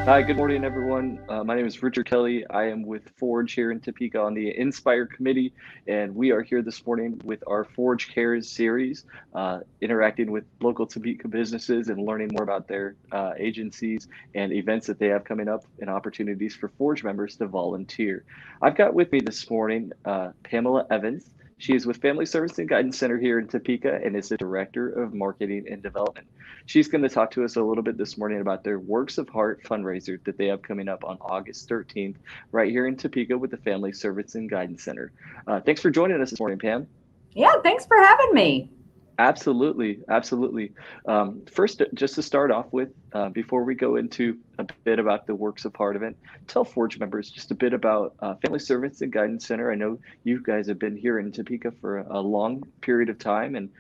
Hi, good morning, everyone. My name is Richard Kelly. I am with Forge here in Topeka on the Inspire Committee, and we are here this morning with our Forge Cares series, interacting with local Topeka businesses and learning more about their agencies and events that they have coming up and opportunities for Forge members to volunteer. I've got with me this morning Pamela Evans. She is with Family Service and Guidance Center here in Topeka and is the Director of Marketing and Development. She's going to talk to us a little bit this morning about their Works of Heart fundraiser that they have coming up on August 13th, right here in Topeka with the Family Service and Guidance Center. Thanks for joining us this morning, Pam. Yeah, thanks for having me. Absolutely, absolutely. First, just to start off with, before we go into a bit about the Works of Heart event, tell Forge members just a bit about Family Service and Guidance Center. I know you guys have been here in Topeka for a long period of time and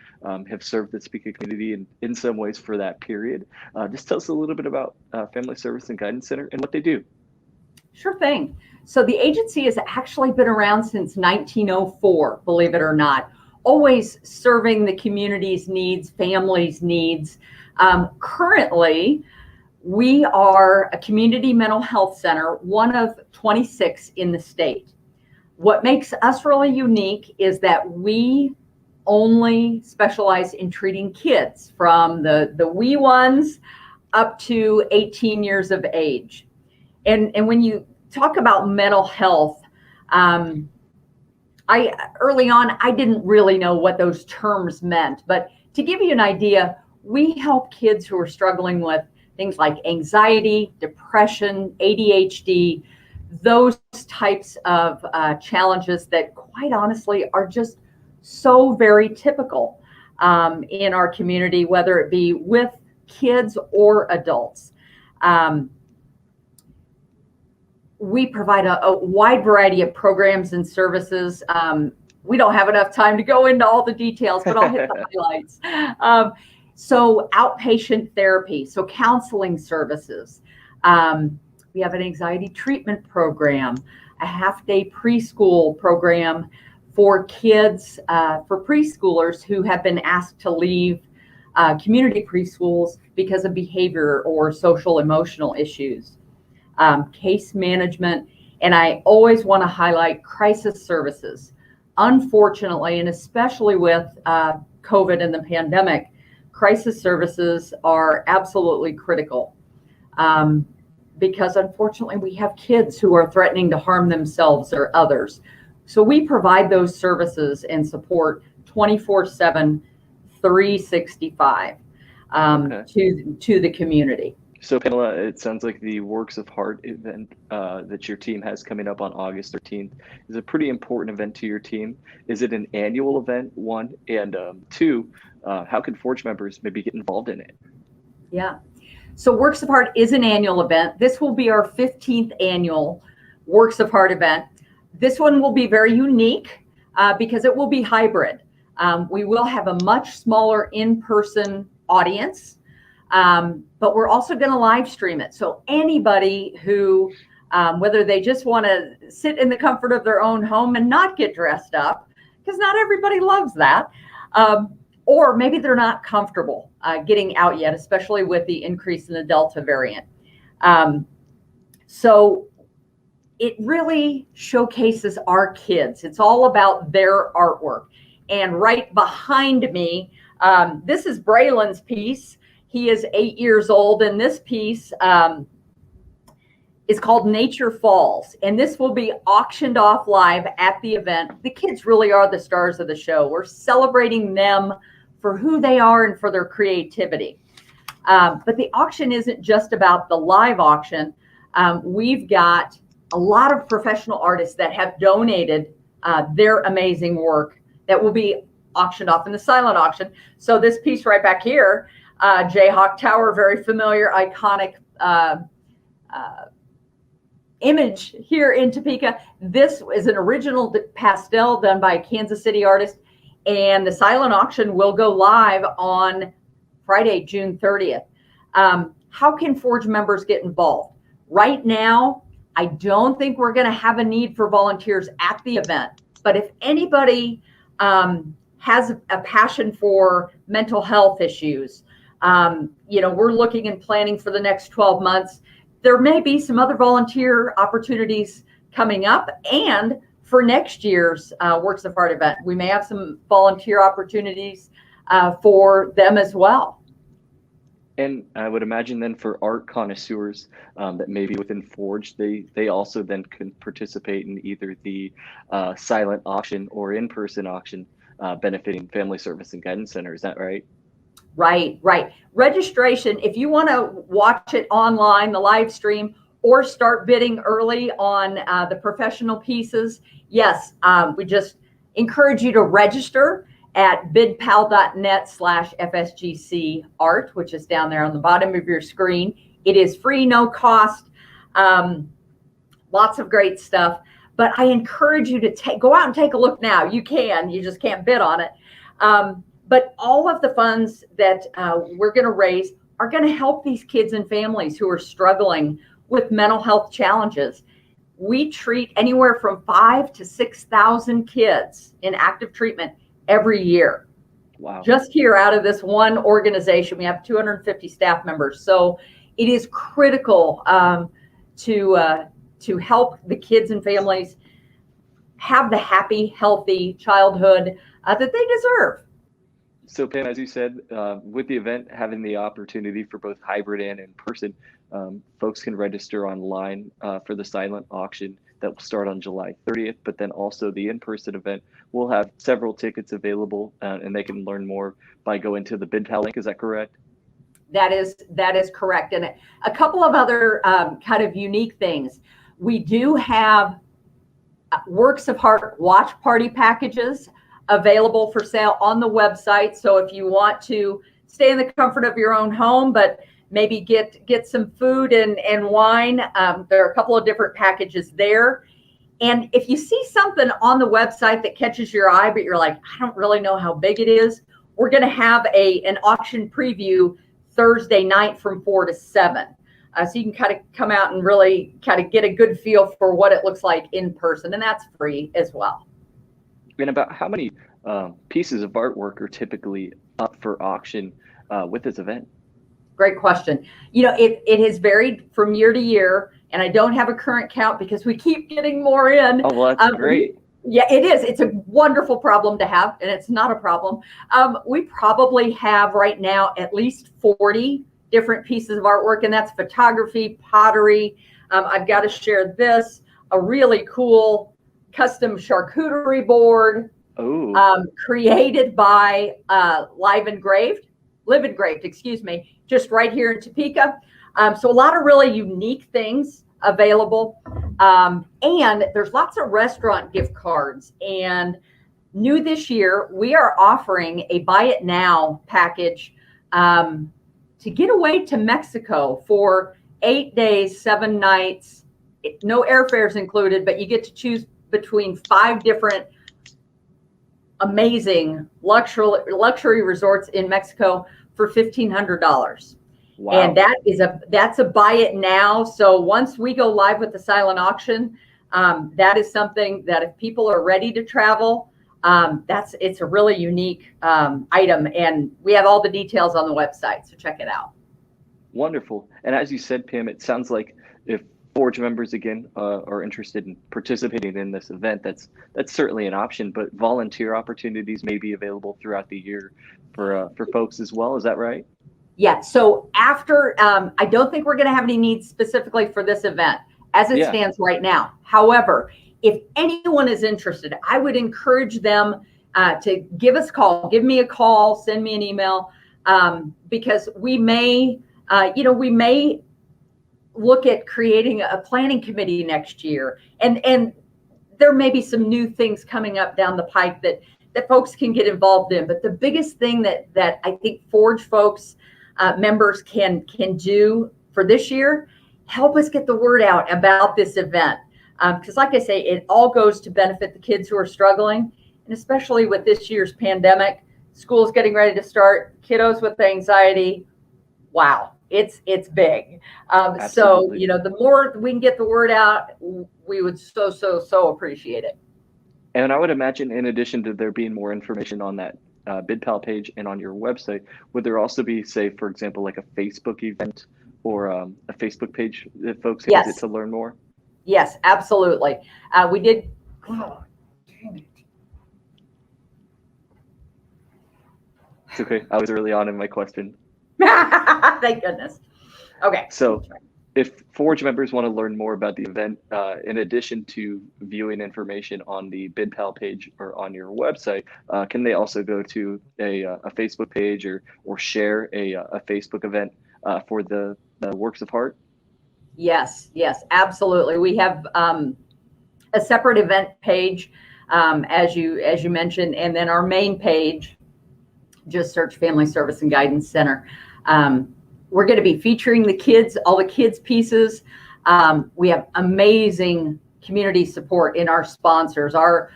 have served the Topeka community in some ways for that period. Just tell us a little bit about Family Service and Guidance Center and what they do. Sure thing. So the agency has actually been around since 1904, believe it or not, always serving the community's needs, families' needs. Currently, we are a community mental health center, one of 26 in the state. What makes us really unique is that we only specialize in treating kids from the wee ones up to 18 years of age. And when you talk about mental health, early on, I didn't really know what those terms meant, but to give you an idea, we help kids who are struggling with things like anxiety, depression, ADHD, those types of challenges that quite honestly are just so very typical in our community, whether it be with kids or adults. We provide a wide variety of programs and services. We don't have enough time to go into all the details, but I'll hit the highlights. So outpatient therapy, so counseling services. We have an anxiety treatment program, a half-day preschool program for kids, for preschoolers who have been asked to leave community preschools because of behavior or social emotional issues. Case management, and I always want to highlight crisis services. Unfortunately, and especially with COVID and the pandemic, crisis services are absolutely critical because unfortunately we have kids who are threatening to harm themselves or others. So we provide those services and support 24/7, 365 to the community. So Pamela, it sounds like the Works of Heart event that your team has coming up on August 13th is a pretty important event to your team. Is it an annual event, one? And two, how can Forge members maybe get involved in it? Yeah. So Works of Heart is an annual event. This will be our 15th annual Works of Heart event. This one will be very unique because it will be hybrid. We will have a much smaller in-person audience. But we're also going to live stream it. So anybody who, whether they just want to sit in the comfort of their own home and not get dressed up, because not everybody loves that, or maybe they're not comfortable getting out yet, especially with the increase in the Delta variant. So it really showcases our kids. It's all about their artwork. And right behind me, this is Braylon's piece. He is 8 years old, and this piece is called Nature Falls, and this will be auctioned off live at the event. The kids really are the stars of the show. We're celebrating them for who they are and for their creativity. But the auction isn't just about the live auction. We've got a lot of professional artists that have donated their amazing work that will be auctioned off in the silent auction. So this piece right back here, Jayhawk Tower, very familiar, iconic image here in Topeka. This is an original pastel done by a Kansas City artist, and the silent auction will go live on Friday, June 30th. How can Forge members get involved? Right now, I don't think we're going to have a need for volunteers at the event, but if anybody has a passion for mental health issues, we're looking and planning for the next 12 months. there may be some other volunteer opportunities coming up. And for next year's Works of Art event, we may have some volunteer opportunities for them as well. And I would imagine then for art connoisseurs that maybe within Forge, they also then can participate in either the silent auction or in-person auction, benefiting Family Service and Guidance Center. Is that right? Right, right. Registration, if you want to watch it online, the live stream, or start bidding early on the professional pieces, yes, we just encourage you to register at bidpal.net/FSGC art, which is down there on the bottom of your screen. It is free, no cost, lots of great stuff. But I encourage you to go out and take a look now. You just can't bid on it. But all of the funds that we're going to raise are going to help these kids and families who are struggling with mental health challenges. We treat anywhere from 5,000 to 6,000 kids in active treatment every year. Wow. Just here out of this one organization, we have 250 staff members. So it is critical to help the kids and families have the happy, healthy childhood that they deserve. So Pam, as you said, with the event having the opportunity for both hybrid and in person, folks can register online for the silent auction that will start on July 30th, but then also the in-person event will have several tickets available, and they can learn more by going to the BidPal link. Is that correct? That is correct. And a couple of other kind of unique things. We do have Works of Art watch party packages available for sale on the website. So if you want to stay in the comfort of your own home, but maybe get some food and wine, there are a couple of different packages there. And if you see something on the website that catches your eye, but you're like, I don't really know how big it is, we're going to have an auction preview Thursday night from 4 to 7. So you can kind of come out and really kind of get a good feel for what it looks like in person. And that's free as well. And about how many pieces of artwork are typically up for auction with this event? Great question. It has varied from year to year, and I don't have a current count because we keep getting more in. Oh, well, that's great. Yeah, it is. It's a wonderful problem to have, and it's not a problem. We probably have right now at least 40 different pieces of artwork, and that's photography, pottery. I've got to share this, a really cool custom charcuterie board created by Live Engraved, just right here in Topeka. So a lot of really unique things available. And there's lots of restaurant gift cards. And new this year, we are offering a Buy It Now package to get away to Mexico for 8 days, 7 nights, no airfares included, but you get to choose between 5 different amazing luxury resorts in Mexico for $1,500. Wow. And that's a Buy It Now. So once we go live with the silent auction, that is something that if people are ready to travel, it's a really unique item, and we have all the details on the website, so check it out. Wonderful. And as you said, Pam, it sounds like if Forge members again are interested in participating in this event, that's certainly an option, but volunteer opportunities may be available throughout the year for folks as well. Is that right? Yeah. So after, I don't think we're going to have any needs specifically for this event as it stands right now. However, if anyone is interested, I would encourage them to give us a call, give me a call, send me an email, because we may look at creating a planning committee next year. And there may be some new things coming up down the pike that folks can get involved in. But the biggest thing that I think Forge folks, members can do for this year, help us get the word out about this event. Because like I say, it all goes to benefit the kids who are struggling. And especially with this year's pandemic, school's getting ready to start, kiddos with anxiety. Wow, it's big. So, the more we can get the word out, we would so appreciate it. And I would imagine, in addition to there being more information on that BidPal page and on your website, would there also be, say, for example, like a Facebook event or a Facebook page that folks can visit Yes, to learn more? yes, absolutely. We did. Oh, dang It's okay. I was early on in my question. it. Thank goodness. Okay. So if Forge members want to learn more about the event, in addition to viewing information on the BidPal page or on your website, can they also go to a Facebook page or share a Facebook event for the works of art? Yes, yes, absolutely. We have a separate event page, as you mentioned, and then our main page. Just search Family Service and Guidance Center. We're going to be featuring the kids, all the kids pieces. We have amazing community support in our sponsors. Our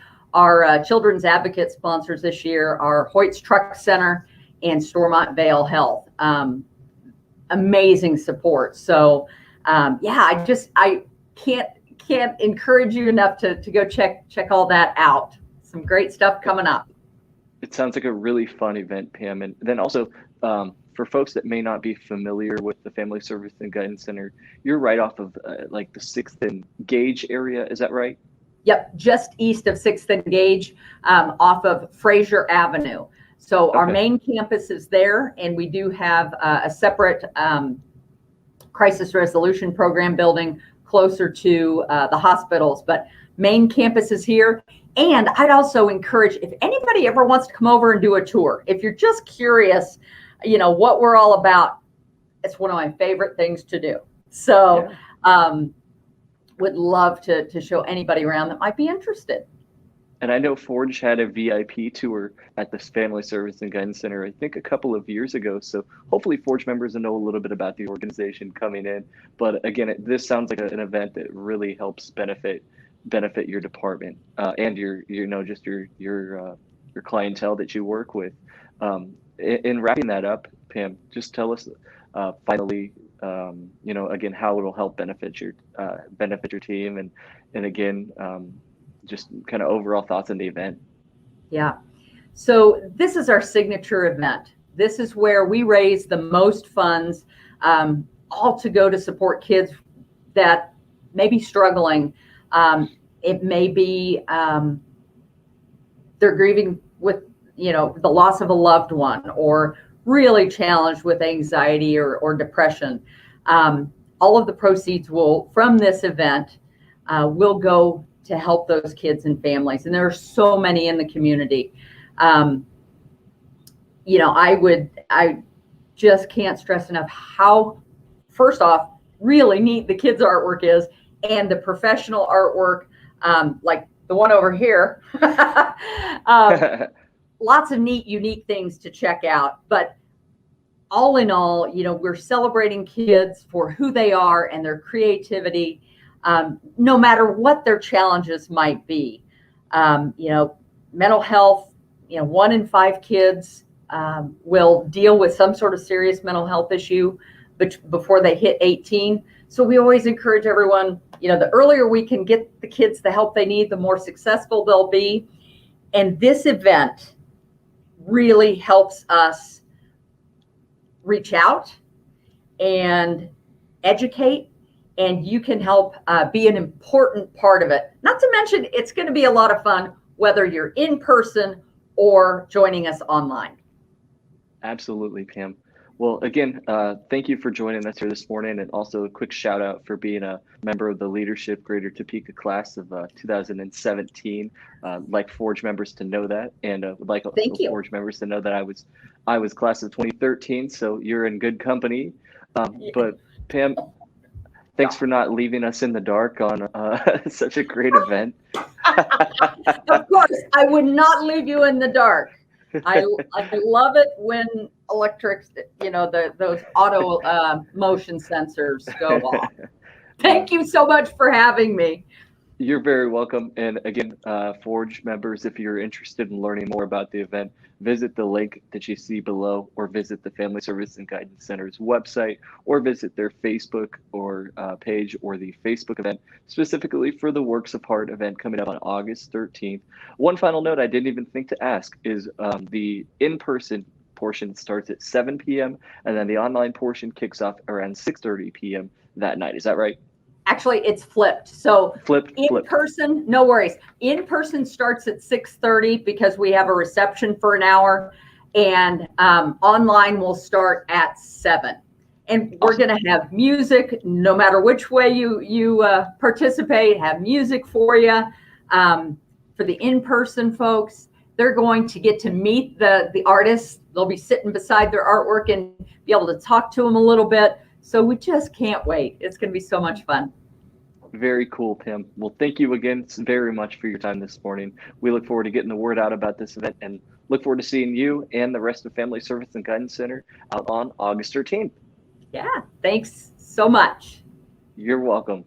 children's advocate sponsors this year are Hoyt's Truck Center and Stormont Vale Health. Amazing support. So yeah, I can't encourage you enough to go check all that out. Some great stuff coming up. It sounds like a really fun event, Pam. And then also, for folks that may not be familiar with the Family Service and Guidance Center, you're right off of like the 6th and Gage area. Is that right? Yep, just east of 6th and Gage, off of Fraser Avenue. So our main campus is there, and we do have a separate crisis resolution program building closer to the hospitals. But main campus is here. And I'd also encourage, if anybody ever wants to come over and do a tour, if you're just curious, what we're all about, it's one of my favorite things to do. So would love to show anybody around that might be interested. And I know Forge had a VIP tour at the Family Service and Guidance Center, I think a couple of years ago. So hopefully Forge members will know a little bit about the organization coming in. But again, this sounds like an event that really helps benefit your department and your clientele that you work with. In wrapping that up, Pam, just tell us finally, again, how it will help benefit your team, and again, just kind of overall thoughts on the event. Yeah. So this is our signature event. This is where we raise the most funds, all to go to support kids that may be struggling. It may be they're grieving with, the loss of a loved one, or really challenged with anxiety or depression. All of the proceeds from this event will go to help those kids and families. And there are so many in the community. I just can't stress enough how, first off, really neat the kids' artwork is, and the professional artwork, like the one over here. Lots of neat, unique things to check out. But all in all, we're celebrating kids for who they are and their creativity, no matter what their challenges might be. Mental health, 1 in 5 kids will deal with some sort of serious mental health issue before they hit 18. So we always encourage everyone, the earlier we can get the kids the help they need, the more successful they'll be. And this event really helps us reach out and educate, and you can help be an important part of it. Not to mention, it's going to be a lot of fun, whether you're in person or joining us online. Absolutely, Pam. Well, again, thank you for joining us here this morning, and also a quick shout out for being a member of the Leadership Greater Topeka class of 2017. Like Forge members to know that, and would like Forge members to know that I was class of 2013, so you're in good company. But Pam, thanks for not leaving us in the dark on such a great event. Of course, I would not leave you in the dark. I love it when electrics, those auto motion sensors go off. Thank you so much for having me. You're very welcome. And again, Forge members, if you're interested in learning more about the event, visit the link that you see below, or visit the Family Service and Guidance Center's website, or visit their Facebook or page, or the Facebook event specifically for the Works of Heart event coming up on August 13th. One final note I didn't even think to ask is the in-person portion starts at 7 p.m. and then the online portion kicks off around 6:30 p.m. that night. Is that right? Actually, it's flipped. So Flipped. person, no worries. In person starts at 6:30 because we have a reception for an hour, and online will start at 7. And we're going to have music, no matter which way you participate. Have music for you. For the in-person folks, they're going to get to meet the artists. They'll be sitting beside their artwork and be able to talk to them a little bit. So we just can't wait. It's going to be so much fun. Very cool, Pam. Well, thank you again very much for your time this morning. We look forward to getting the word out about this event and look forward to seeing you and the rest of Family Service and Guidance Center out on August 13th. Yeah, thanks so much. You're welcome.